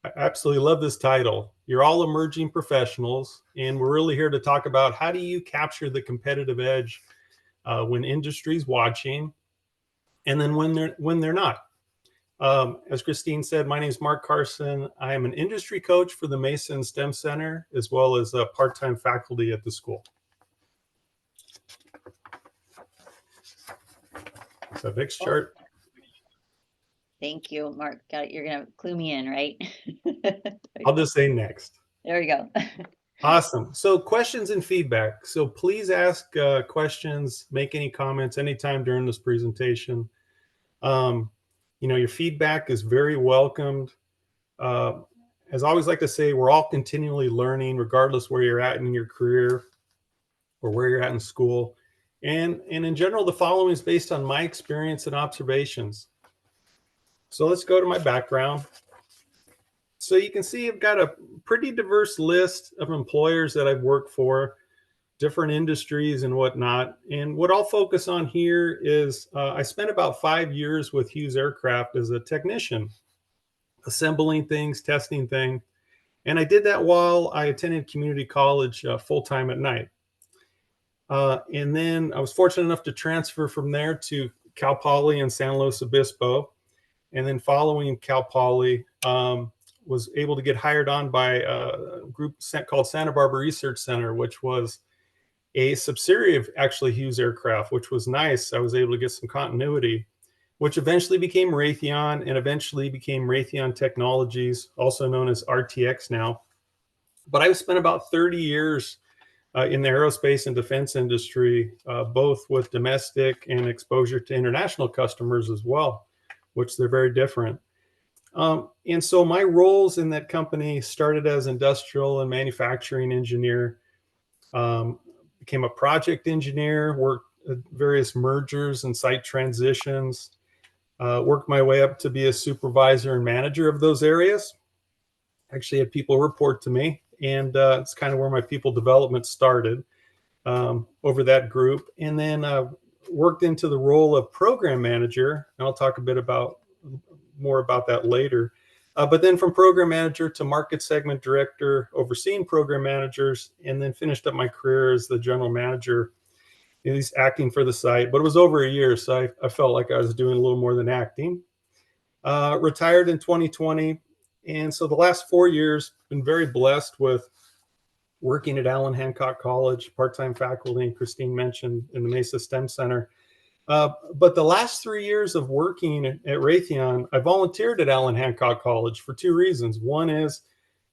I absolutely love this title. You're all emerging professionals, and we're really here to talk about how do you capture the competitive edge when industry's watching, and then when they're not. As Christine said, my name is Mark Carson. I am an industry coach for the Mason STEM Center, as well as a part-time faculty at the school. So next chart. Thank you, Mark. Got it. You're going to clue me in, right? I'll just say next. There we go. Awesome. So questions and feedback. So please ask questions, make any comments anytime during this presentation. Your feedback is very welcomed. As I always like to say, we're all continually learning, regardless where you're at in your career or where you're at in school. And in general, the following is based on my experience and observations. So let's go to my background. So you can see I've got a pretty diverse list of employers that I've worked for, different industries and whatnot. And what I'll focus on here is I spent about 5 years with Hughes Aircraft as a technician, assembling things, testing things. And I did that while I attended community college full-time at night. And then I was fortunate enough to transfer from there to Cal Poly in San Luis Obispo. And then following Cal Poly, was able to get hired on by a group called Santa Barbara Research Center, which was a subsidiary of actually Hughes Aircraft, which was nice. I was able to get some continuity, which eventually became Raytheon and eventually became Raytheon Technologies, also known as RTX now. But I've spent about 30 years in the aerospace and defense industry, both with domestic and exposure to international customers as well, which they're very different. And so my roles in that company started as industrial and manufacturing engineer, became a project engineer, worked at various mergers and site transitions, worked my way up to be a supervisor and manager of those areas. Actually had people report to me, and it's kind of where my people development started over that group. And then worked into the role of program manager, and I'll talk a bit more about that later. But then from program manager to market segment director, overseeing program managers, and then finished up my career as the general manager, at least acting for the site. But it was over a year, so I felt like I was doing a little more than acting. Retired in 2020. And so the last 4 years, been very blessed with working at Allen Hancock College, part-time faculty, and Christine mentioned in the Mesa STEM Center. But the last 3 years of working at Raytheon, I volunteered at Allen Hancock College for 2 reasons. One is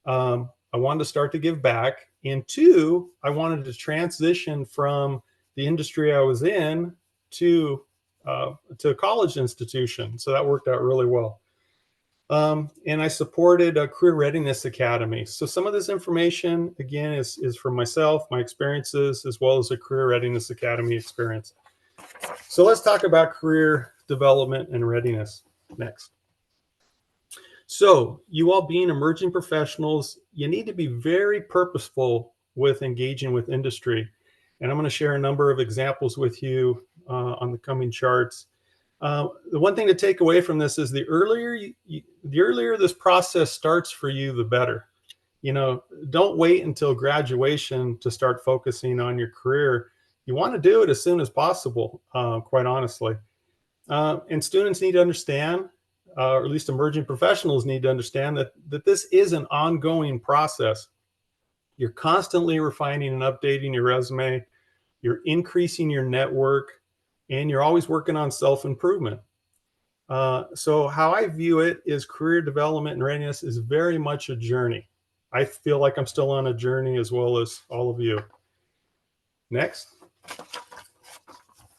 I wanted to start to give back. And 2, I wanted to transition from the industry I was in to a college institution. So that worked out really well. And I supported a Career Readiness Academy. So some of this information, again, is from myself, my experiences, as well as a Career Readiness Academy experience. So let's talk about career development and readiness next. So you all being emerging professionals, you need to be very purposeful with engaging with industry. And I'm going to share a number of examples with you on the coming charts. The one thing to take away from this is the earlier this process starts for you, the better. Don't wait until graduation to start focusing on your career. You want to do it as soon as possible, quite honestly. And students need to understand, or at least emerging professionals need to understand that this is an ongoing process. You're constantly refining and updating your resume. You're increasing your network, and you're always working on self-improvement. So how I view it is career development and readiness is very much a journey. I feel like I'm still on a journey as well as all of you. Next.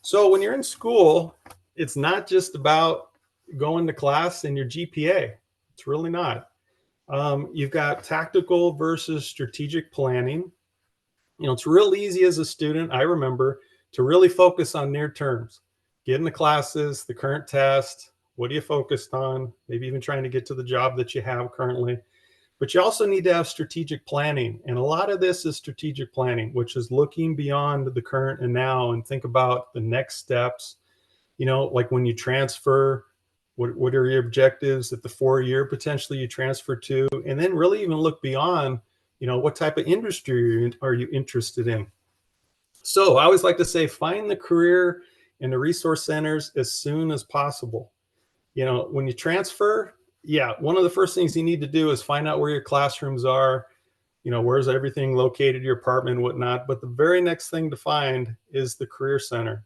So when you're in school, it's not just about going to class and your GPA. It's really not. You've got tactical versus strategic planning. It's real easy as a student, I remember, to really focus on near terms. Get in the classes, the current test, what are you focused on? Maybe even trying to get to the job that you have currently. But you also need to have strategic planning. And a lot of this is strategic planning, which is looking beyond the current and now and think about the next steps. Like when you transfer, What are your objectives at the 4-year potentially you transfer to? And then really even look beyond, what type of industry are you interested in? So I always like to say, find the career and the resource centers as soon as possible. When you transfer, yeah, one of the first things you need to do is find out where your classrooms are, where's everything located, your apartment and whatnot. But the very next thing to find is the career center.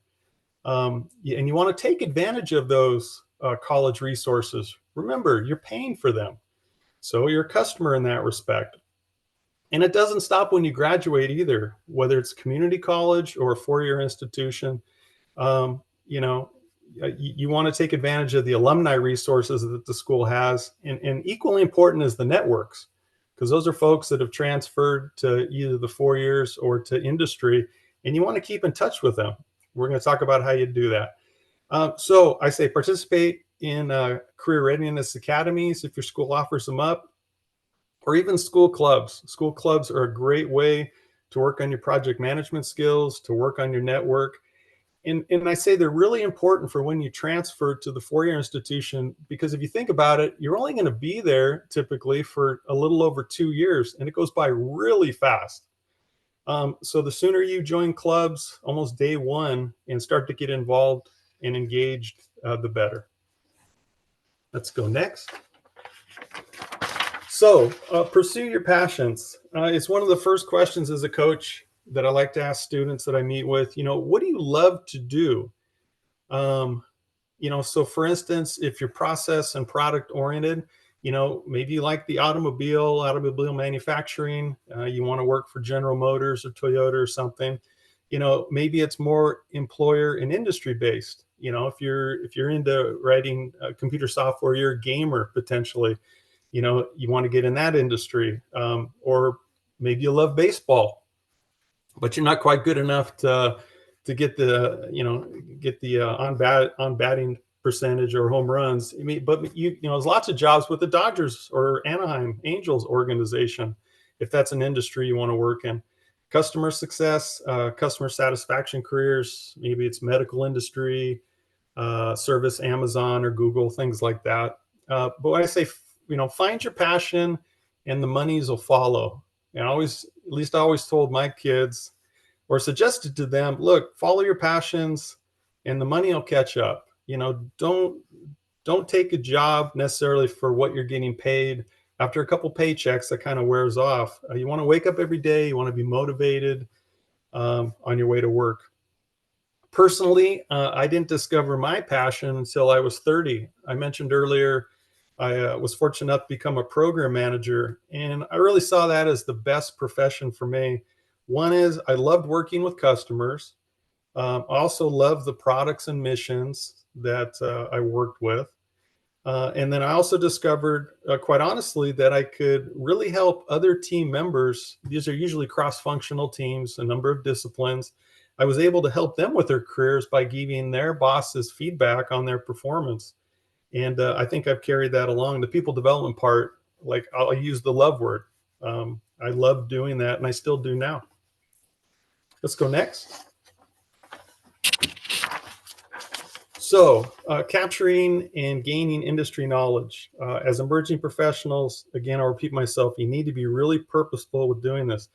And you want to take advantage of those college resources. Remember, you're paying for them. So you're a customer in that respect. And it doesn't stop when you graduate either, whether it's community college or a 4-year institution. You want to take advantage of the alumni resources that the school has. And equally important is the networks, because those are folks that have transferred to either the 4 years or to industry, and you want to keep in touch with them. We're going to talk about how you do that. So I say participate in career readiness academies if your school offers them up, or even school clubs. School clubs are a great way to work on your project management skills, to work on your network. And I say they're really important for when you transfer to the 4-year institution, because if you think about it, you're only going to be there typically for a little over 2 years, and it goes by really fast. So the sooner you join clubs almost day one and start to get involved and engaged, the better. Let's go next. So pursue your passions. It's one of the first questions as a coach that I like to ask students that I meet with. What do you love to do? So for instance, if you're process and product oriented, maybe you like the automobile manufacturing, you want to work for General Motors or Toyota or something. Maybe it's more employer and industry based. If you're into writing computer software, you're a gamer potentially. You want to get in that industry, or maybe you love baseball, but you're not quite good enough to get the on batting percentage or home runs. But there's lots of jobs with the Dodgers or Anaheim Angels organization, if that's an industry you want to work in. Customer success, customer satisfaction careers, maybe it's medical industry, service, Amazon or Google, things like that. But when I say, find your passion and the monies will follow. And I always told my kids, or suggested to them, look, follow your passions and the money will catch up. Don't take a job necessarily for what you're getting paid. After a couple paychecks, that kind of wears off. You want to wake up every day. You want to be motivated on your way to work. Personally, I didn't discover my passion until I was 30. I mentioned earlier, I was fortunate enough to become a program manager, and I really saw that as the best profession for me. One is I loved working with customers. I also loved the products and missions that I worked with. And then I also discovered, quite honestly, that I could really help other team members. These are usually cross-functional teams, a number of disciplines. I was able to help them with their careers by giving their bosses feedback on their performance. And I think I've carried that along. The people development part, like I'll use the love word. I love doing that, and I still do now. Let's go next. So capturing and gaining industry knowledge. As emerging professionals, again, I'll repeat myself, you need to be really purposeful with doing this.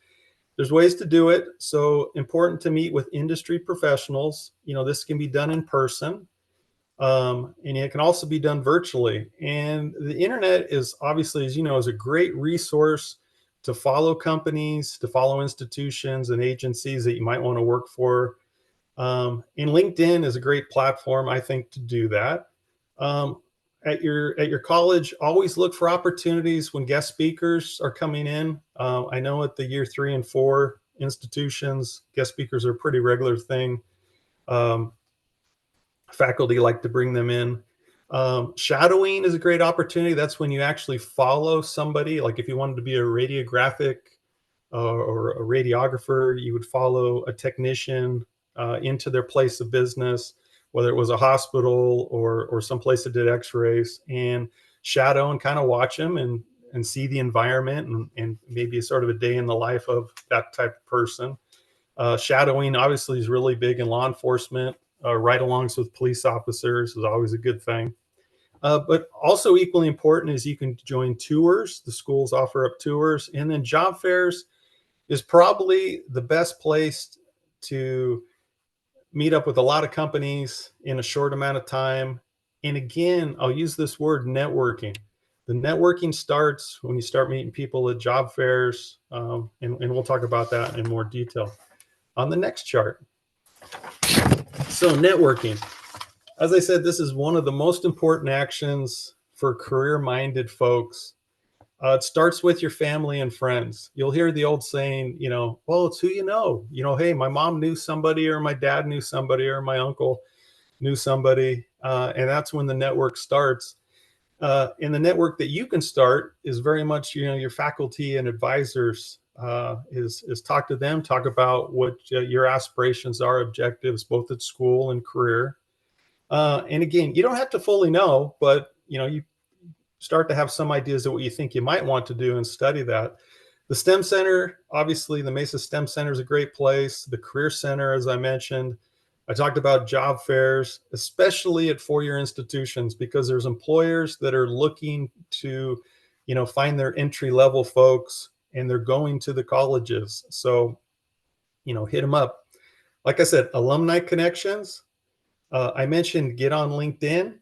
There's ways to do it. So important to meet with industry professionals. This can be done in person, and it can also be done virtually. And the internet is obviously, as you know, is a great resource to follow companies, to follow institutions and agencies that you might want to work for. And LinkedIn is a great platform, I think, to do that. At your college, always look for opportunities when guest speakers are coming in. I know at the year 3 and 4 institutions, guest speakers are a pretty regular thing. Faculty like to bring them in. Shadowing is a great opportunity. That's when you actually follow somebody. Like if you wanted to be a radiographic or a radiographer, you would follow a technician into their place of business, whether it was a hospital or someplace that did x-rays, and shadow and kind of watch them and see the environment and maybe sort of a day in the life of that type of person. Shadowing obviously is really big in law enforcement. Ride-alongs with police officers is always a good thing. But also equally important is you can join tours. The schools offer up tours. And then job fairs is probably the best place to meet up with a lot of companies in a short amount of time. And again, I'll use this word networking. The networking starts when you start meeting people at job fairs, and we'll talk about that in more detail on the next chart. So networking, as I said, this is one of the most important actions for career-minded folks. It starts with your family and friends. You'll hear the old saying, well, it's who you know. Hey, my mom knew somebody, or my dad knew somebody, or my uncle knew somebody. And that's when the network starts. And the network that you can start is very much, your faculty and advisors, is talk to them, talk about what your aspirations are, objectives, both at school and career. And again, you don't have to fully know, but you start to have some ideas of what you think you might want to do and study that. The STEM Center, obviously, the Mesa STEM Center is a great place. The Career Center, as I mentioned. I talked about job fairs, especially at four-year institutions, because there's employers that are looking to, find their entry-level folks, and they're going to the colleges. So, hit them up. Like I said, alumni connections. I mentioned get on LinkedIn,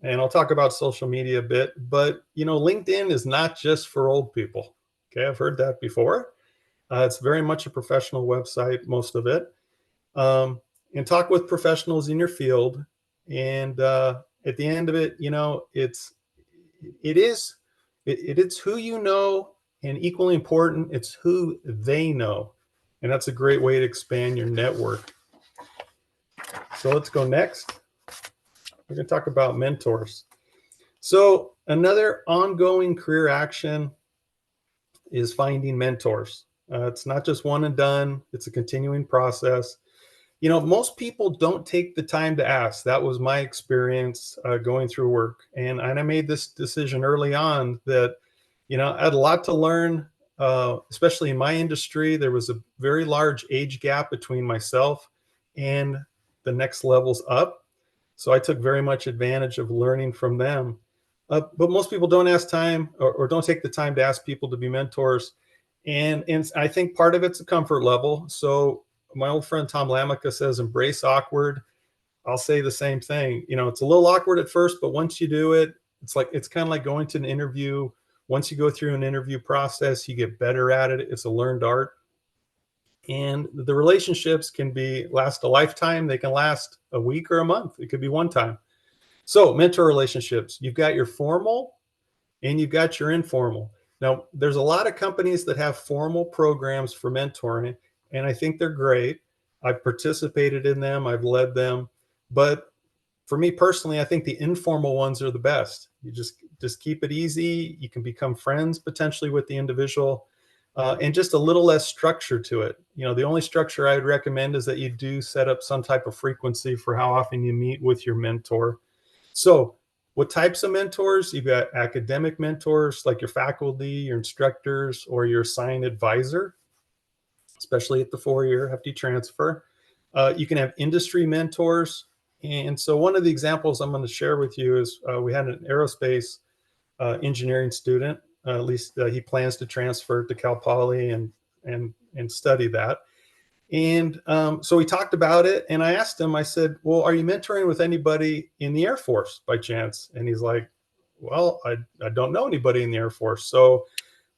and I'll talk about social media a bit, but LinkedIn is not just for old people. Okay, I've heard that before. It's very much a professional website, most of it. And talk with professionals in your field. And at the end of it, it's who you know, and equally important, it's who they know. And that's a great way to expand your network. So let's go next. We're going to talk about mentors. So another ongoing career action is finding mentors. It's not just one and done. It's a continuing process. Most people don't take the time to ask. That was my experience going through work. And I made this decision early on that, I had a lot to learn, especially in my industry. There was a very large age gap between myself and the next levels up. So I took very much advantage of learning from them. But most people don't ask time or don't take the time to ask people to be mentors. And I think part of it's a comfort level. So my old friend Tom Lamica says, embrace awkward. I'll say the same thing. It's a little awkward at first, but once you do it, it's kind of like going to an interview. Once you go through an interview process, you get better at it. It's a learned art. And the relationships can last a lifetime. They can last a week or a month. It could be one time. So mentor relationships, you've got your formal and you've got your informal. Now, there's a lot of companies that have formal programs for mentoring, and I think they're great. I've participated in them. I've led them. But for me personally, I think the informal ones are the best. You just keep it easy. You can become friends potentially with the individual, and just a little less structure to it. The only structure I would recommend is that you do set up some type of frequency for how often you meet with your mentor. So what types of mentors? You've got academic mentors like your faculty, your instructors, or your assigned advisor, especially at the 4-year FD transfer. You can have industry mentors. And so one of the examples I'm going to share with you is we had an aerospace engineering student. At least he plans to transfer to Cal Poly and study that. And so we talked about it, and I asked him, I said, well, are you mentoring with anybody in the Air Force by chance? And he's like, well, I don't know anybody in the Air Force. So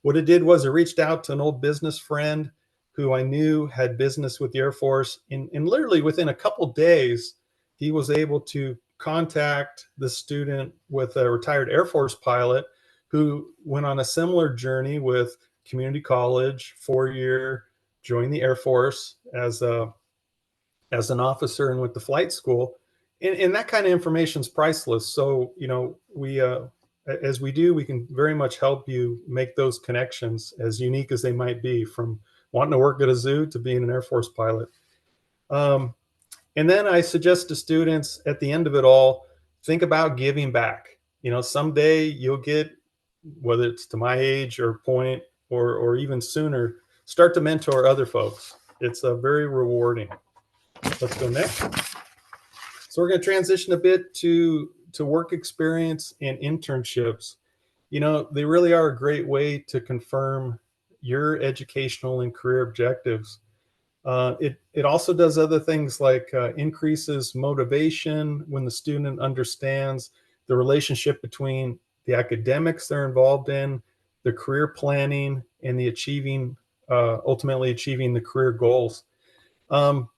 what it did was it reached out to an old business friend who I knew had business with the Air Force. And literally within a couple days, he was able to contact the student with a retired Air Force pilot who went on a similar journey with community college, 4-year, joined the Air Force as an officer and went to flight school. And that kind of information is priceless. So, we, as we do, we can very much help you make those connections, as unique as they might be, from wanting to work at a zoo to being an Air Force pilot. And then I suggest to students at the end of it all, think about giving back. Someday you'll get, whether it's to my age or point or even sooner, start to mentor other folks. It's very rewarding. Let's go next. So we're going to transition a bit to to work experience and internships, they really are a great way to confirm your educational and career objectives. It also does other things like increases motivation when the student understands the relationship between the academics they're involved in, the career planning, and the ultimately achieving the career goals. Um,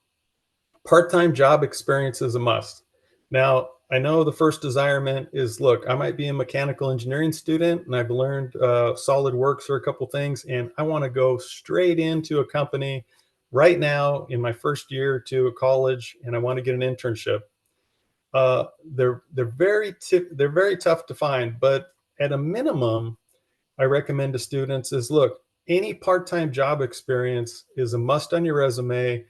Part-time job experience is a must. Now, I know the first desirement is, look, I might be a mechanical engineering student and I've learned SolidWorks or a couple things, and I want to go straight into a company right now in my first year to a college, and I want to get an internship. They're very tough to find, but at a minimum, I recommend to students is, look, any part-time job experience is a must on your resume,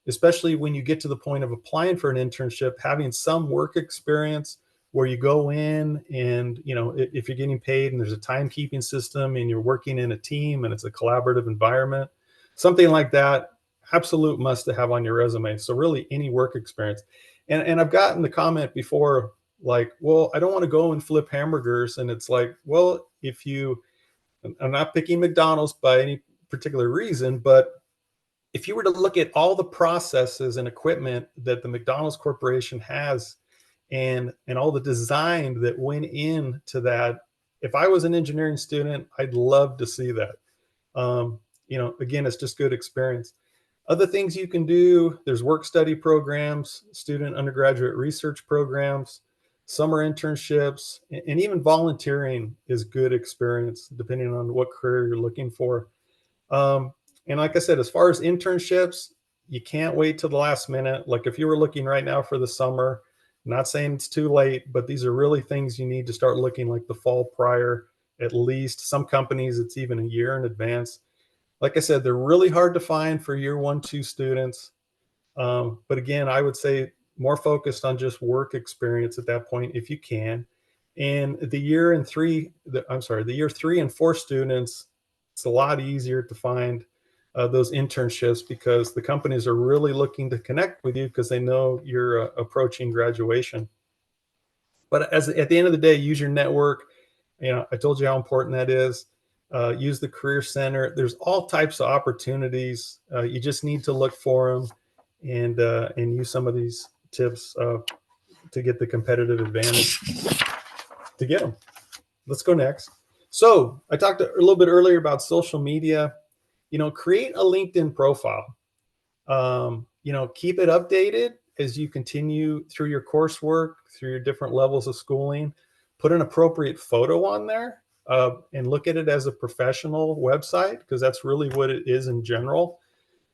especially when you get to the point of applying for an internship, having some work experience where you go in and, if you're getting paid and there's a timekeeping system and you're working in a team and it's a collaborative environment, something like that, absolute must to have on your resume. So really any work experience. And I've gotten the comment before, like, well, I don't want to go and flip hamburgers. And it's like, well, I'm not picking McDonald's by any particular reason, but if you were to look at all the processes and equipment that the McDonald's Corporation has and all the design that went into that, if I was an engineering student, I'd love to see that. Again, it's just good experience. Other things you can do, there's work study programs, student undergraduate research programs, summer internships, and even volunteering is good experience depending on what career you're looking for. And like I said, as far as internships, you can't wait till the last minute. Like if you were looking right now for the summer, I'm not saying it's too late, but these are really things you need to start looking like the fall prior, at least. Some companies, it's even a year in advance. Like I said, they're really hard to find for year 1, 2 students. But again, I would say more focused on just work experience at that point if you can. And the year 3 and 4 students, it's a lot easier to find those internships because the companies are really looking to connect with you because they know you're approaching graduation. But at the end of the day, use your network. I told you how important that is. Use the Career Center. There's all types of opportunities. You just need to look for them and use some of these tips to get the competitive advantage to get them. Let's go next. So I talked a little bit earlier about social media. Create a LinkedIn profile. Keep it updated as you continue through your coursework, through your different levels of schooling. Put an appropriate photo on there and look at it as a professional website because that's really what it is in general.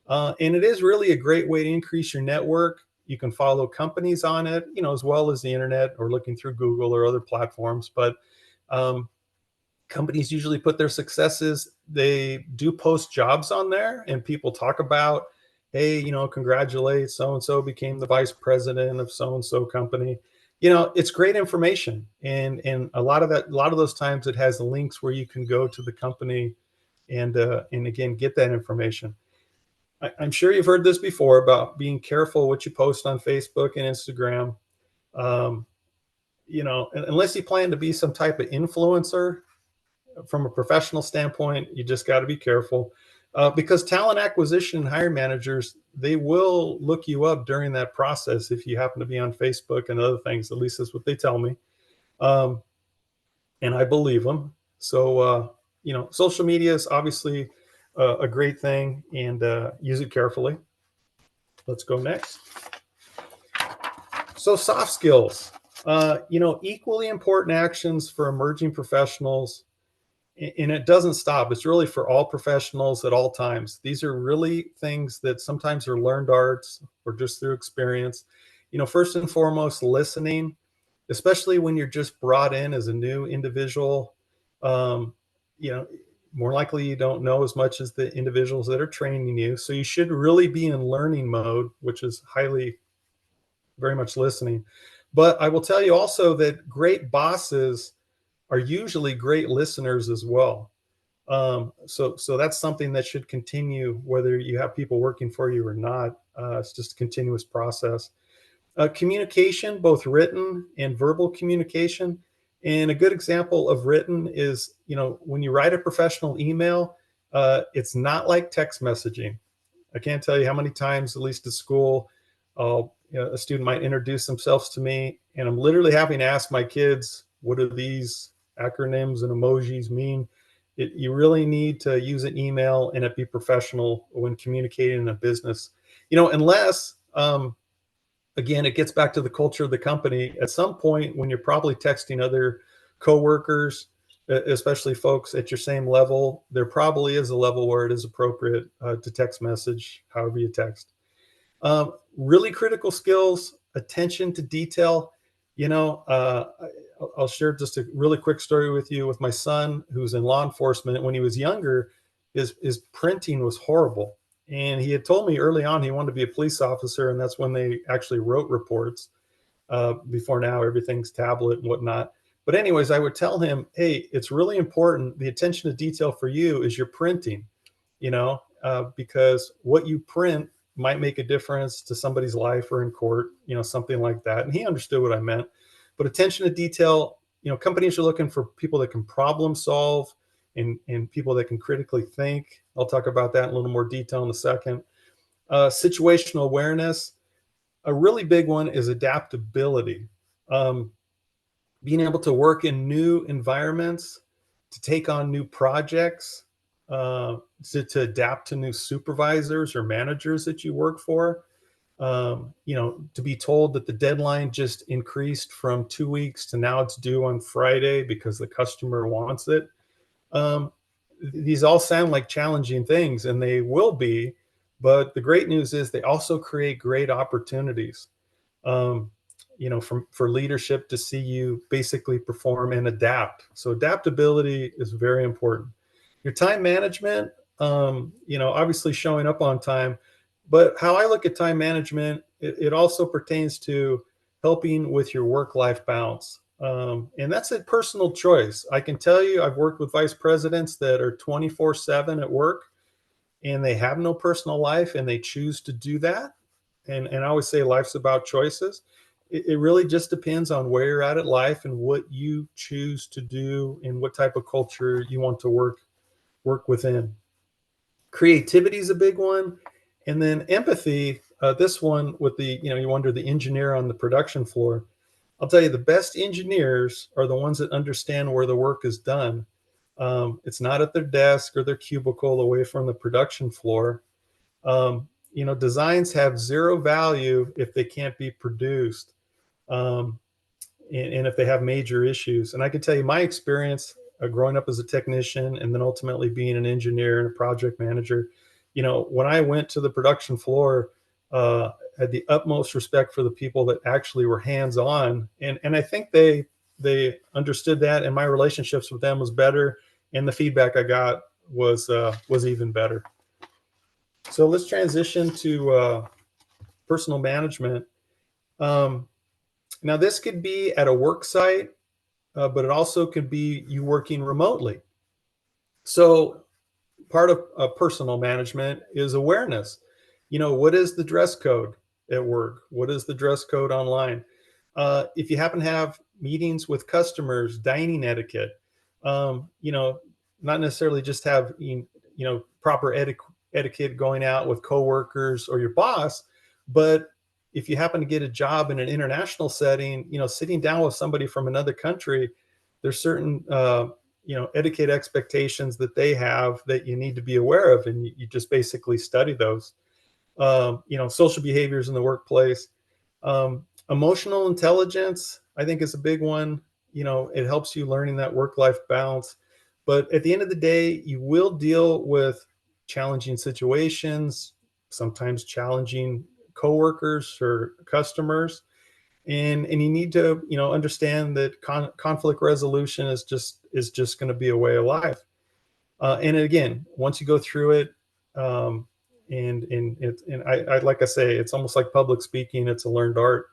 And it is really a great way to increase your network. You can follow companies on it, as well as the internet or looking through Google or other platforms. But companies usually put their successes, they do post jobs on there and people talk about, hey, congratulate so-and-so became the vice president of so-and-so company. It's great information. And a lot of those times it has links where you can go to the company and again, get that information. I'm sure you've heard this before about being careful what you post on Facebook and Instagram. Unless you plan to be some type of influencer, from a professional standpoint, you just got to be careful because talent acquisition and hiring managers, they will look you up during that process if you happen to be on Facebook and other things. At least that's what they tell me. And I believe them. So, social media is obviously a great thing and use it carefully. Let's go next. So soft skills, equally important actions for emerging professionals. And it doesn't stop. It's really for all professionals at all times. These are really things that sometimes are learned arts or just through experience. First and foremost, listening, especially when you're just brought in as a new individual. More likely you don't know as much as the individuals that are training you. So you should really be in learning mode, which is very much listening. But I will tell you also that great bosses are usually great listeners as well. So that's something that should continue whether you have people working for you or not. It's just a continuous process. Communication, both written and verbal communication. And a good example of written is, when you write a professional email, it's not like text messaging. I can't tell you how many times, at least at school, a student might introduce themselves to me, and I'm literally having to ask my kids, what do these acronyms and emojis mean? You really need to use an email and it be professional when communicating in a business. Unless, again, it gets back to the culture of the company. At some point, when you're probably texting other coworkers, especially folks at your same level, there probably is a level where it is appropriate to text message, however you text. Really critical skills, attention to detail. I'll share just a really quick story with you with my son, who's in law enforcement. When he was younger, his printing was horrible. And he had told me early on he wanted to be a police officer, and that's when they actually wrote reports. Before now, everything's tablet and whatnot. But anyways, I would tell him, hey, it's really important. The attention to detail for you is your printing, because what you print might make a difference to somebody's life or in court, something like that. And he understood what I meant. But attention to detail, companies are looking for people that can problem solve and people that can critically think. I'll talk about that in a little more detail in a second. Situational awareness. A really big one is adaptability. Being able to work in new environments, to take on new projects, to adapt to new supervisors or managers that you work for. To be told that the deadline just increased from 2 weeks to now it's due on Friday because the customer wants it. These all sound like challenging things, and they will be, but the great news is they also create great opportunities. For leadership to see you basically perform and adapt. So adaptability is very important. Your time management, obviously showing up on time, but how I look at time management, it also pertains to helping with your work-life balance. And that's a personal choice. I can tell you, I've worked with vice presidents that are 24/7 at work and they have no personal life and they choose to do that. And I always say life's about choices. It really just depends on where you're at life and what you choose to do and what type of culture you want to work within. Creativity is a big one. And then empathy, this one with you wonder the engineer on the production floor. I'll tell you, the best engineers are the ones that understand where the work is done. It's not at their desk or their cubicle away from the production floor. Designs have zero value if they can't be produced, and if they have major issues. And I can tell you my experience growing up as a technician and then ultimately being an engineer and a project manager. When I went to the production floor, had the utmost respect for the people that actually were hands-on, and I think they understood that, and my relationships with them was better, and the feedback I got was even better. So let's transition to personal management. Now, this could be at a work site, but it also could be you working remotely. So part of personal management is awareness. What is the dress code at work? What is the dress code online? If you happen to have meetings with customers, dining etiquette, not necessarily just have proper etiquette going out with coworkers or your boss, but if you happen to get a job in an international setting, sitting down with somebody from another country, there's certain etiquette expectations that they have that you need to be aware of, and you just basically study those. Social behaviors in the workplace. Emotional intelligence, I think, is a big one. It helps you learning that work-life balance. But at the end of the day, you will deal with challenging situations, sometimes challenging coworkers or customers, and you need to understand that conflict resolution is just going to be a way of life. And again, once you go through it, I like I say, it's almost like public speaking. It's a learned art.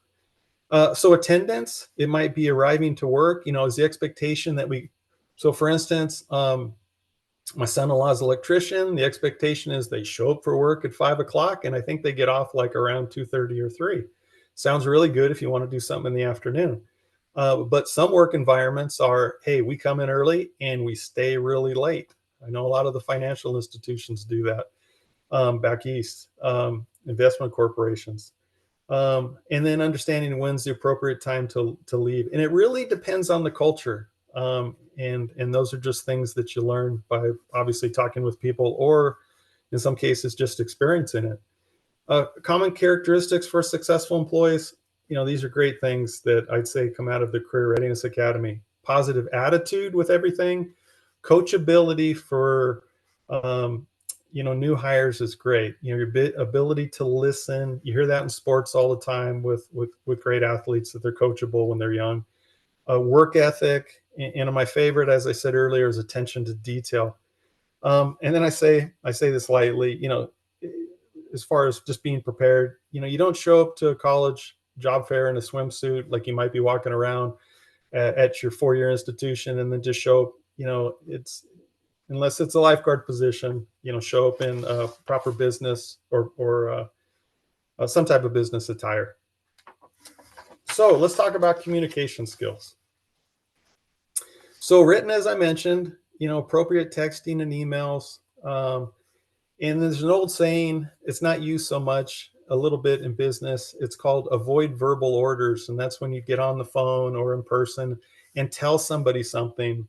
So attendance, it might be arriving to work. Is the expectation that we. So for instance, my son-in-law is an electrician. The expectation is they show up for work at 5 o'clock, and I think they get off like around 2:30 or 3. Sounds really good if you want to do something in the afternoon. But some work environments are, hey, we come in early and we stay really late. I know a lot of the financial institutions do that back east, investment corporations. And then understanding when's the appropriate time to leave. And it really depends on the culture. And those are just things that you learn by obviously talking with people, or in some cases, just experiencing it. Common characteristics for successful employees, these are great things that I'd say come out of the Career Readiness Academy. Positive attitude with everything, coachability for new hires is great. Your ability to listen. You hear that in sports all the time with great athletes, that they're coachable when they're young. Work ethic, and my favorite, as I said earlier, is attention to detail. And then I say this lightly, as far as just being prepared, you don't show up to a college job fair in a swimsuit like you might be walking around at your 4-year institution, and then just show up, it's, unless it's a lifeguard position, show up in proper business or some type of business attire. So let's talk about communication skills. So written, as I mentioned, appropriate texting and emails. And there's an old saying, it's not used so much, a little bit in business. It's called avoid verbal orders. And that's when you get on the phone or in person and tell somebody something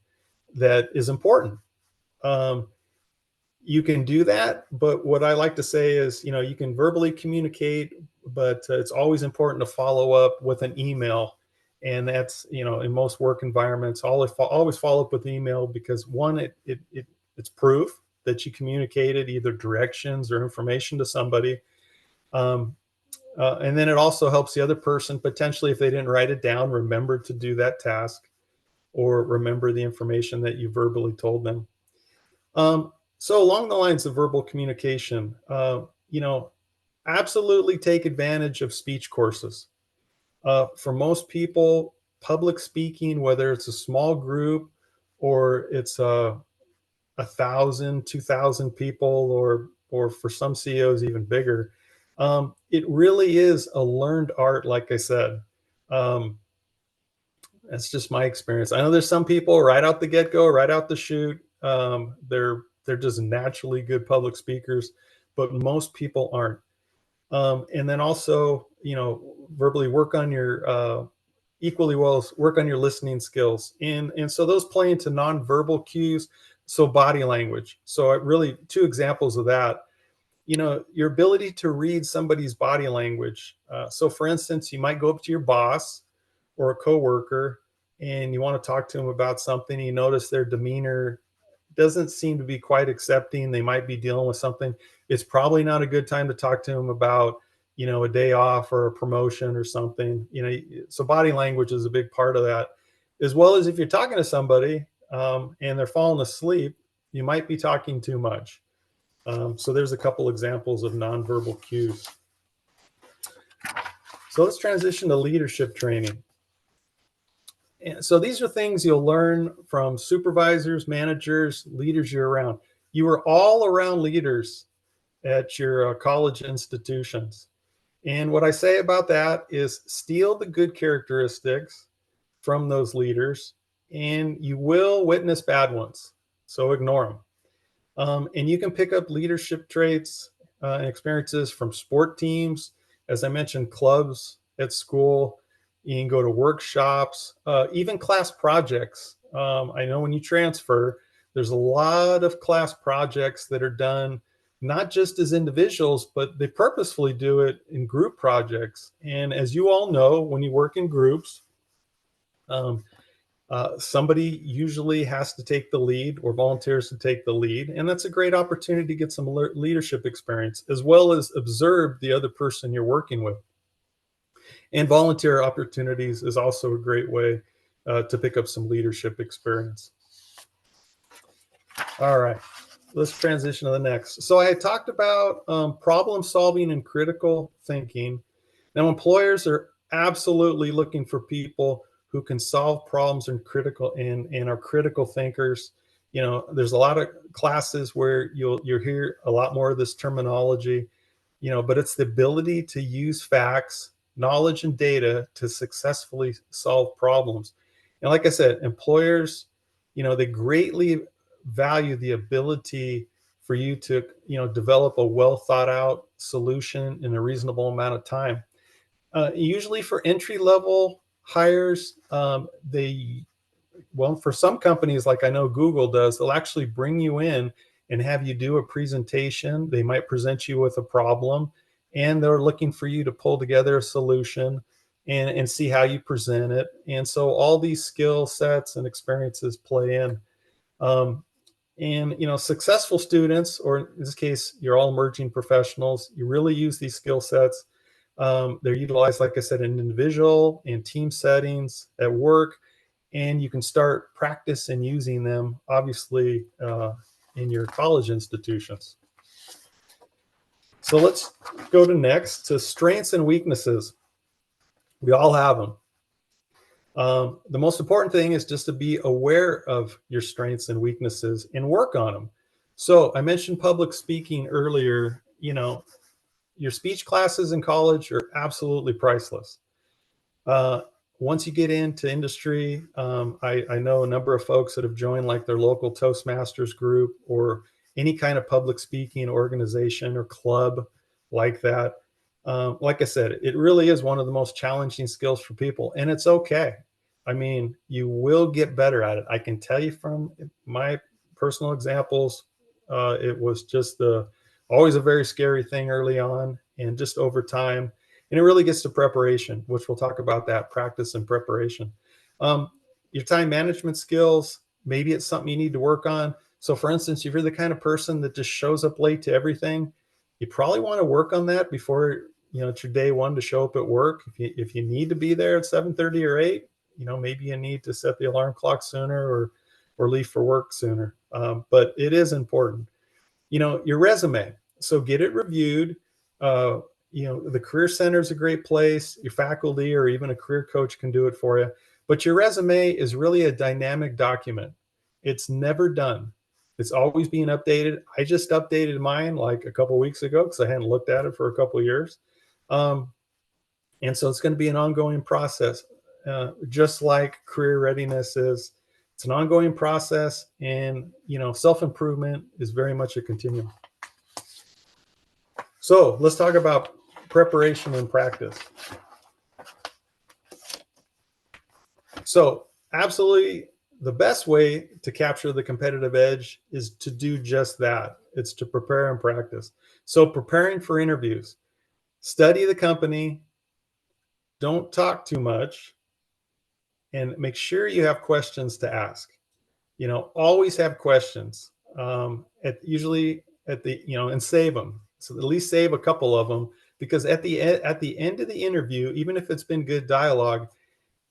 that is important. You can do that, but what I like to say is, you can verbally communicate, but it's always important to follow up with an email. And that's, in most work environments, always follow up with email, because one, it's proof that you communicated either directions or information to somebody. And then it also helps the other person, potentially, if they didn't write it down, remember to do that task or remember the information that you verbally told them. So along the lines of verbal communication, absolutely take advantage of speech courses. For most people, public speaking, whether it's a small group or it's 1,000, 2,000 people, or for some CEOs even bigger, it really is a learned art. Like I said, that's just my experience. I know there's some people right out the get-go, right out the chute, they're just naturally good public speakers, but most people aren't. And then also, verbally work on your equally well as work on your listening skills. And so those play into nonverbal cues. So body language. So really 2 examples of that, your ability to read somebody's body language. So for instance, you might go up to your boss or a coworker and you want to talk to them about something. You notice their demeanor doesn't seem to be quite accepting. They might be dealing with something. It's probably not a good time to talk to them about, a day off or a promotion or something. So body language is a big part of that, as well as if you're talking to somebody and they're falling asleep, you might be talking too much. So there's a couple examples of nonverbal cues. So let's transition to leadership training. And so these are things you'll learn from supervisors, managers, leaders you're around. You are all around leaders at your college institutions. And what I say about that is steal the good characteristics from those leaders, and you will witness bad ones. So ignore them. And you can pick up leadership traits and experiences from sport teams, as I mentioned, clubs at school. You can go to workshops, even class projects. I know when you transfer, there's a lot of class projects that are done not just as individuals, but they purposefully do it in group projects. And as you all know, when you work in groups, somebody usually has to take the lead or volunteers to take the lead. And that's a great opportunity to get some leadership experience, as well as observe the other person you're working with. And volunteer opportunities is also a great way to pick up some leadership experience. All right, let's transition to the next. So I talked about problem solving and critical thinking. Now, employers are absolutely looking for people who can solve problems and are critical thinkers. There's a lot of classes where you'll hear a lot more of this terminology, but it's the ability to use facts knowledge and data to successfully solve problems. And like I said, employers, they greatly value the ability for you to, develop a well thought out solution in a reasonable amount of time. Usually for entry level hires, well, for some companies, like I know Google does, they'll actually bring you in and have you do a presentation. They might present you with a problem, and they're looking for you to pull together a solution and see how you present it. And so all these skill sets and experiences play in. Um, and successful students, or in this case, you're all emerging professionals, you really use these skill sets. They're utilized, like I said, in individual and team settings, at work, and you can start practice and using them, obviously, in your college institutions. So let's go to next to strengths and weaknesses. We all have them. The most important thing is just to be aware of your strengths and weaknesses and work on them. So I mentioned public speaking earlier. Your speech classes in college are absolutely priceless. Once you get into industry, I know a number of folks that have joined like their local Toastmasters group or any kind of public speaking organization or club like that. Like I said, it really is one of the most challenging skills for people, and it's okay. I mean, you will get better at it. I can tell you from my personal examples, it was just always a very scary thing early on, and just over time. And it really gets to preparation, which we'll talk about, that practice and preparation. Your time management skills, maybe it's something you need to work on. So for instance, if you're the kind of person that just shows up late to everything, you probably want to work on that before, it's your day one to show up at work. If you need to be there at 7:30 or 8, maybe you need to set the alarm clock sooner or leave for work sooner. But it is important. Your resume. So get it reviewed. The Career Center is a great place. Your faculty or even a career coach can do it for you. But your resume is really a dynamic document. It's never done. It's always being updated. I just updated mine like a couple of weeks ago because I hadn't looked at it for a couple of years. And so it's going to be an ongoing process, just like career readiness is. It's an ongoing process, and self-improvement is very much a continuum. So let's talk about preparation and practice. So absolutely, the best way to capture the competitive edge is to do just that. It's to prepare and practice. So preparing for interviews, study the company, don't talk too much, and make sure you have questions to ask. Always have questions. Usually at the and save them. So at least save a couple of them, because at the end of the interview, even if it's been good dialogue,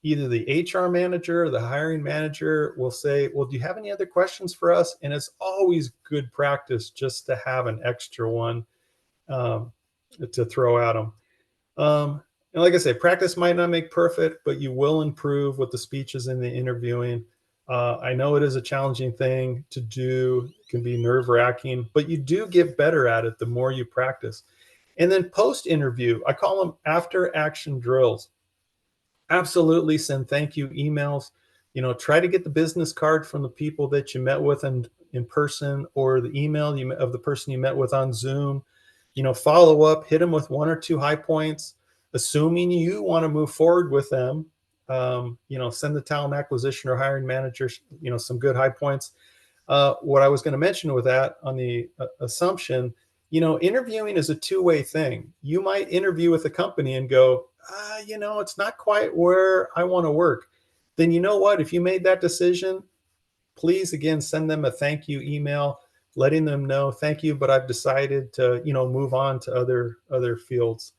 either the HR manager or the hiring manager will say, "Well, do you have any other questions for us?" And it's always good practice just to have an extra one to throw at them. And like I say, practice might not make perfect, but you will improve with the speeches and the interviewing. I know it is a challenging thing to do. It can be nerve-wracking, but you do get better at it the more you practice. And then post-interview, I call them after-action drills. Absolutely send thank you emails. Try to get the business card from the people that you met with in person, or the email of the person you met with on Zoom. Follow up, hit them with one or two high points, assuming you want to move forward with them. Send the talent acquisition or hiring managers, some good high points. What I was going to mention with that on the assumption, interviewing is a two-way thing. You might interview with a company and go, it's not quite where I want to work. Then you know what? If you made that decision, please, again, send them a thank you email, letting them know, thank you, but I've decided to, move on to other fields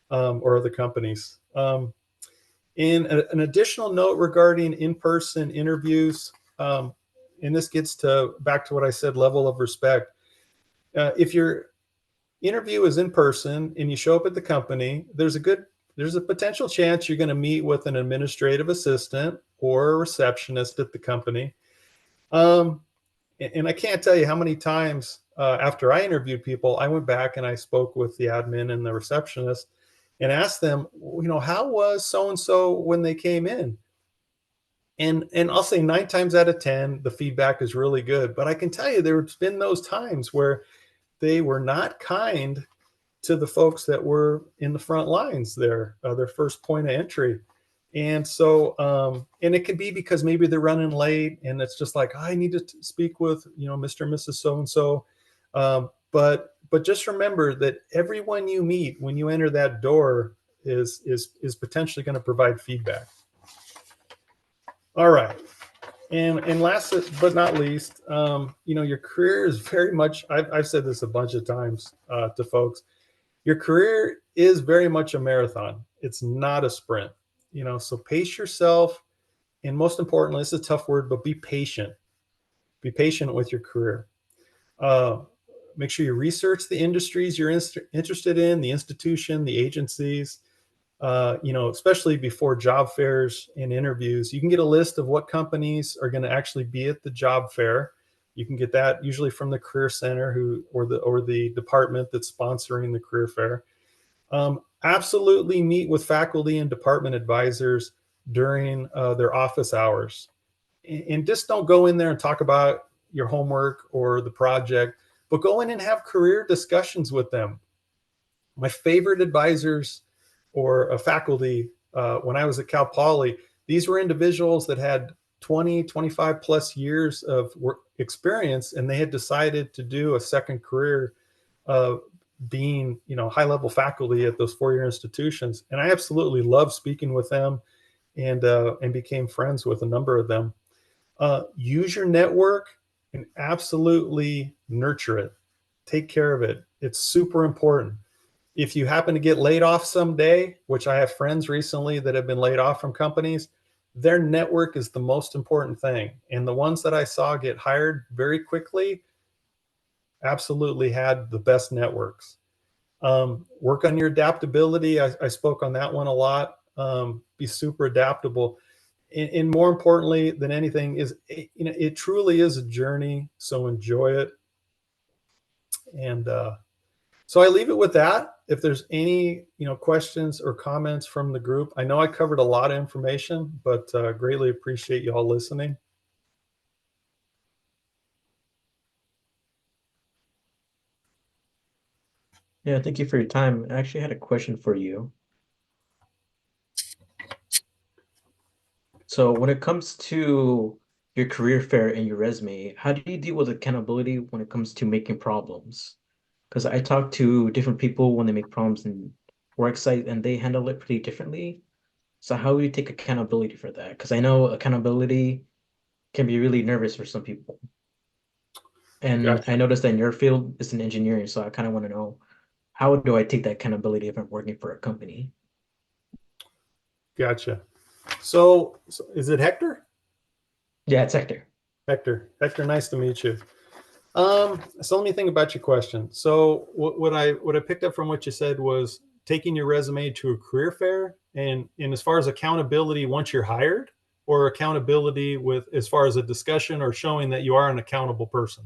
or other companies. And an additional note regarding in-person interviews, and this gets back to what I said, level of respect. If your interview is in person and you show up at the company, there's a potential chance you're going to meet with an administrative assistant or a receptionist at the company. And I can't tell you how many times after I interviewed people, I went back and I spoke with the admin and the receptionist. and ask them, how was so and so when they came in? And I'll say 9 times out of 10, the feedback is really good. But I can tell you, there's been those times where they were not kind to the folks that were in the front lines there, their first point of entry. And so, and it could be because maybe they're running late and it's just like, I need to speak with, Mr. and Mrs. So-and-so. But just remember that everyone you meet when you enter that door is potentially going to provide feedback. All right. And last but not least, your career is very much, I've said this a bunch of times to folks, your career is very much a marathon. It's not a sprint, so pace yourself. And most importantly, it's a tough word, but be patient. Be patient with your career. Make sure you research the industries you're interested in, the institution, the agencies, especially before job fairs and interviews. You can get a list of what companies are going to actually be at the job fair. You can get that usually from the Career Center or the department that's sponsoring the career fair. Absolutely meet with faculty and department advisors during their office hours. And just don't go in there and talk about your homework or the project, but go in and have career discussions with them. My favorite advisors or faculty when I was at Cal Poly, these were individuals that had 20, 25 plus years of work experience, and they had decided to do a second career being, high level faculty at those 4-year institutions. And I absolutely loved speaking with them and became friends with a number of them. Use your network and absolutely nurture it. Take care of it. It's super important. If you happen to get laid off someday, which I have friends recently that have been laid off from companies, their network is the most important thing. And the ones that I saw get hired very quickly absolutely had the best networks. Work on your adaptability. I spoke on that one a lot. Be super adaptable. And more importantly than anything is, it truly is a journey. So enjoy it. And so I leave it with that. If there's any, questions or comments from the group, I know I covered a lot of information, but greatly appreciate you all listening. Yeah, thank you for your time. I actually had a question for you. So when it comes to your career fair and your resume, how do you deal with accountability when it comes to making problems? Because I talk to different people when they make problems in work site and they handle it pretty differently. So how do you take accountability for that? Because I know accountability can be really nervous for some people. And Gotcha. I noticed that in your field is in engineering, so I kind of want to know, how do I take that accountability if I'm working for a company? Gotcha. So is it Hector? Yeah, it's Hector. Hector, nice to meet you. So let me think about your question. So what I picked up from what you said was taking your resume to a career fair, and as far as accountability once you're hired, or accountability with as far as a discussion or showing that you are an accountable person.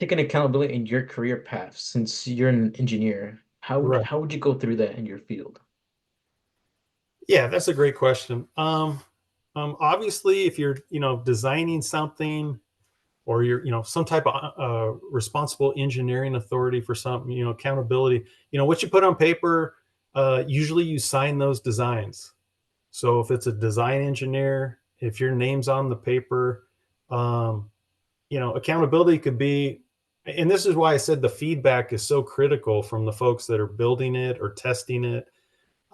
Taking accountability in your career path, since you're an engineer, Right. how would you go through that in your field? Yeah, that's a great question. Obviously, if you're designing something, or you're some type of responsible engineering authority for something, accountability, what you put on paper, usually you sign those designs. So if it's a design engineer, if your name's on the paper, accountability could be, and this is why I said the feedback is so critical from the folks that are building it or testing it.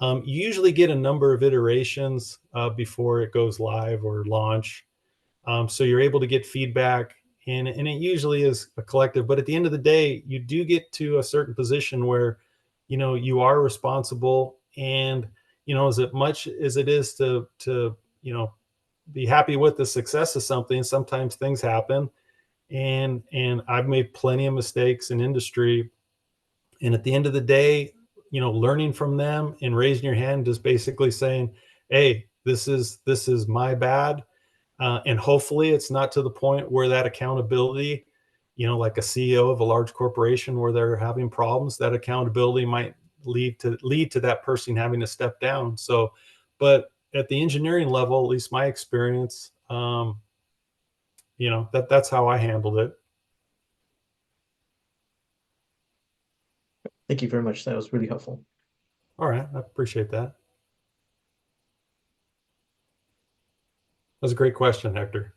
You usually get a number of iterations before it goes live or launch. So you're able to get feedback, and it usually is a collective. But at the end of the day, you do get to a certain position where, you are responsible, and as much as it is to be happy with the success of something, sometimes things happen, and I've made plenty of mistakes in industry, and at the end of the day, learning from them and raising your hand, just basically saying, hey, this is my bad. And hopefully it's not to the point where that accountability like a CEO of a large corporation where they're having problems, that accountability might lead to that person having to step down. So, but at the engineering level, at least my experience, that's how I handled it. Thank you very much. That was really helpful. All right, I appreciate that. That was a great question, Hector.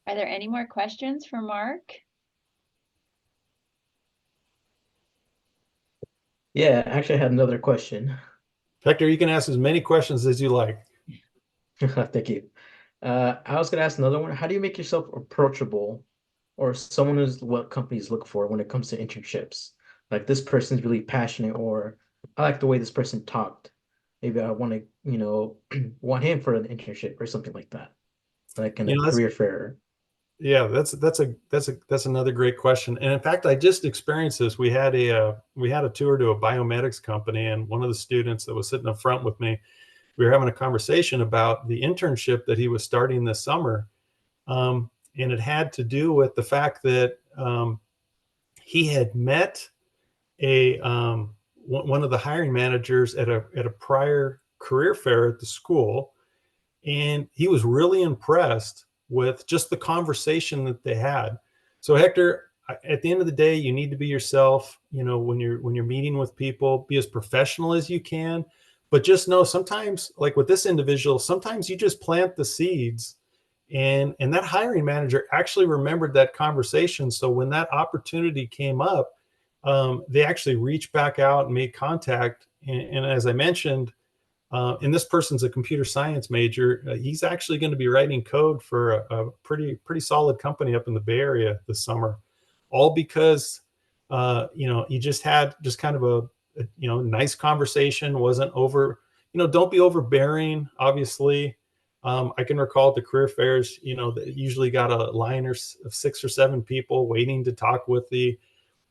Are there any more questions for Mark? Yeah, actually, I had another question. Hector, you can ask as many questions as you like. Thank you. I was gonna ask another one. How do you make yourself approachable or someone who's what companies look for when it comes to internships? Like this person's really passionate, or I like the way this person talked. Maybe I want to, want him for an internship or something like that. Like in a That's career fair. Yeah, that's another great question. And in fact, I just experienced this. We had a tour to a biomedics company, and one of the students that was sitting up front with me, we were having a conversation about the internship that he was starting this summer, and it had to do with the fact that he had met one of the hiring managers at a prior career fair at the school, and he was really impressed with just the conversation that they had. So Hector, at the end of the day, you need to be yourself. When you're meeting with people, be as professional as you can, but just know sometimes, like with this individual, sometimes you just plant the seeds, and that hiring manager actually remembered that conversation. So when that opportunity came up, they actually reached back out and made contact. And as I mentioned, and this person's a computer science major. He's actually going to be writing code for a pretty solid company up in the Bay Area this summer, all because he just had just kind of a nice conversation. Wasn't over. Don't be overbearing. Obviously, I can recall at the career fairs. That usually got a line of 6 or 7 people waiting to talk with the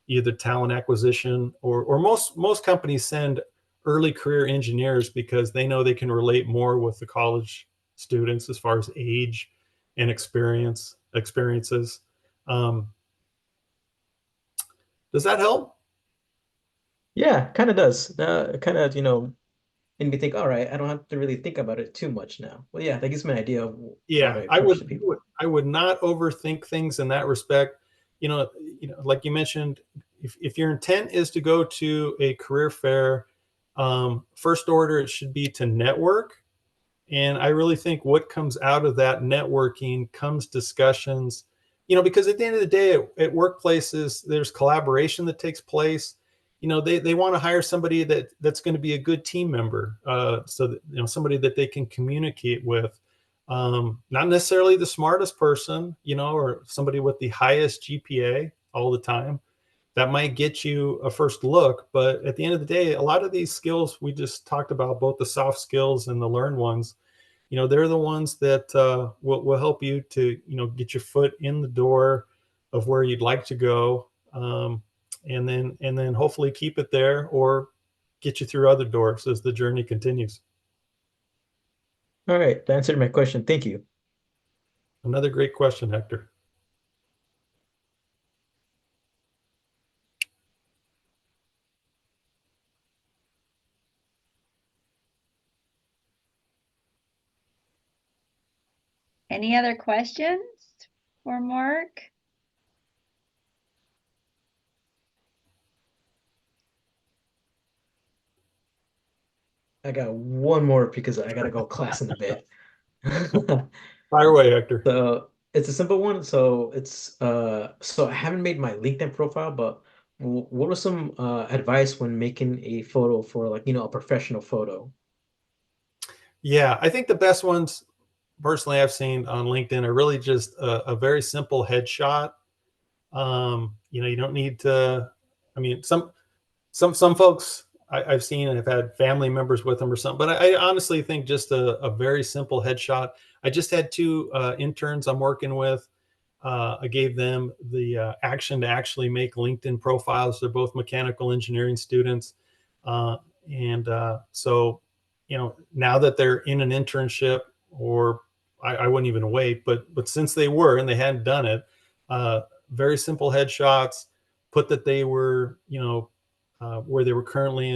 either talent acquisition, or most companies send early career engineers because they know they can relate more with the college students as far as age and experiences. Um, does that help? Yeah, kind of does. Kind of, made me think, all right, I don't have to really think about it too much now. Well, yeah, that gives me an idea of how Yeah, to I approach would the people. I would not overthink things in that respect. Like you mentioned, if your intent is to go to a career fair, first order it should be to network. And I really think what comes out of that networking comes discussions, because at the end of the day, at workplaces, there's collaboration that takes place. They want to hire somebody that's going to be a good team member, so that, somebody that they can communicate with. Not necessarily the smartest person, or somebody with the highest GPA all the time. That might get you a first look, but at the end of the day, a lot of these skills we just talked about, both the soft skills and the learned ones, they're the ones that will help you to get your foot in the door of where you'd like to go, and then hopefully keep it there or get you through other doors as the journey continues. All right, that answered my question. Thank you. Another great question, Hector. Any other questions for Mark? I got one more because I gotta go class in a bit. Fire away, Hector. So it's a simple one. So I haven't made my LinkedIn profile, but what was some advice when making a photo for like, a professional photo? Yeah, I think the best ones personally I've seen on LinkedIn are really just a very simple headshot. You don't need to. I mean, some folks I've seen and have had family members with them or something, but I honestly think just a very simple headshot. I just had 2 interns I'm working with. I gave them the action to actually make LinkedIn profiles. They're both mechanical engineering students. So, now that they're in an internship, or I wouldn't even wait, but since they were and they hadn't done it, very simple headshots, put that they were, where they were currently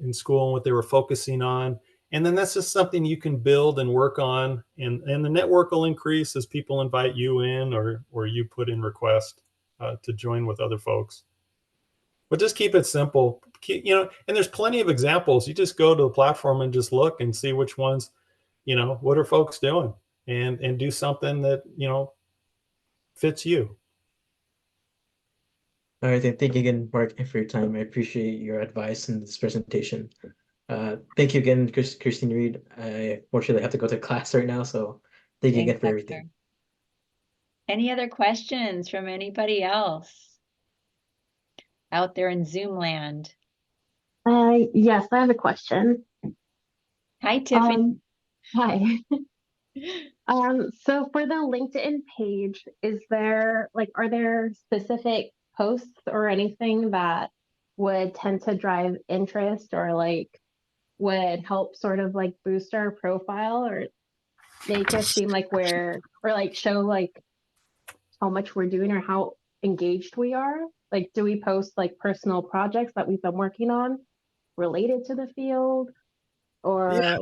in school and what they were focusing on. And then that's just something you can build and work on, and the network will increase as people invite you in, or you put in request to join with other folks. But just keep it simple. And there's plenty of examples. You just go to the platform and just look and see which ones, what are folks doing, and do something that fits you. All right, then thank you again, Mark, for your time. I appreciate your advice in this presentation. Thank you again, Christine Reed. I fortunately have to go to class right now, so thank you again for everything. Any other questions from anybody else out there in Zoom land? Yes, I have a question. Hi, Tiffany. Hi. So for the LinkedIn page, are there specific posts or anything that would tend to drive interest, or would help sort of boost our profile, or make us seem like show how much we're doing or how engaged we are? Do we post personal projects that we've been working on related to the field, or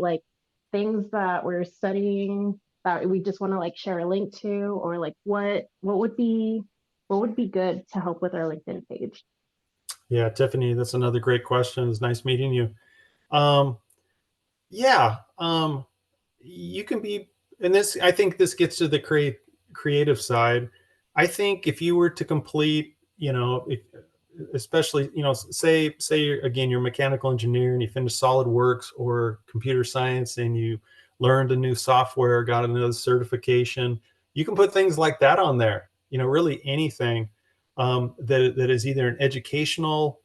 things that we're studying that we just want to share a link to, or what would be good to help with our LinkedIn page? Yeah, Tiffany, that's another great question. It's nice meeting you. You can be, and this, I think this gets to the creative side. I think if you were to complete, especially, say again, you're a mechanical engineer and you finish SolidWorks or computer science, and you learned a new software, got another certification, you can put things like that on there. Really anything that is either an educational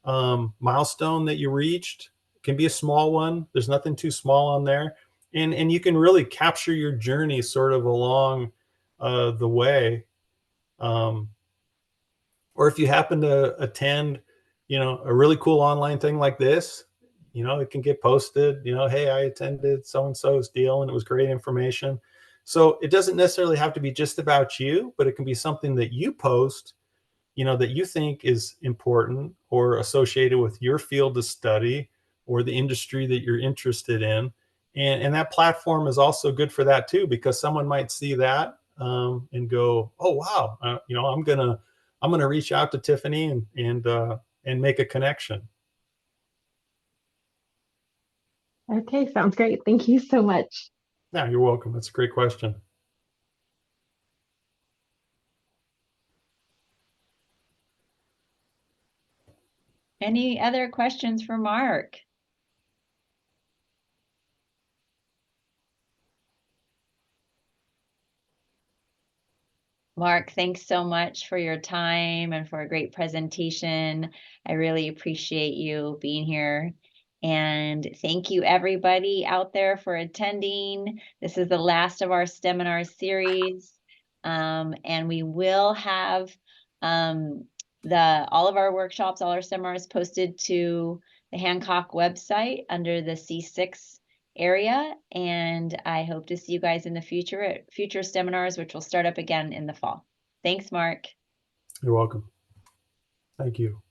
milestone that you reached. It can be a small one. There's nothing too small on there. And you can really capture your journey sort of along the way. Or if you happen to attend, a really cool online thing like this, it can get posted, hey, I attended so-and-so's deal and it was great information. So it doesn't necessarily have to be just about you, but it can be something that you post, that you think is important or associated with your field of study or the industry that you're interested in. And that platform is also good for that too, because someone might see that and go, oh, wow, I'm going to reach out to Tiffany and make a connection. Okay, sounds great. Thank you so much. Yeah, you're welcome. That's a great question. Any other questions for Mark? Mark, thanks so much for your time and for a great presentation. I really appreciate you being here. And thank you everybody out there for attending. This is the last of our Steminar series. And we will have all of our workshops, all our seminars posted to the Hancock website under the C6 area, and I hope to see you guys in the future at future seminars, which will start up again in the fall. Thanks, Mark. You're welcome. Thank you.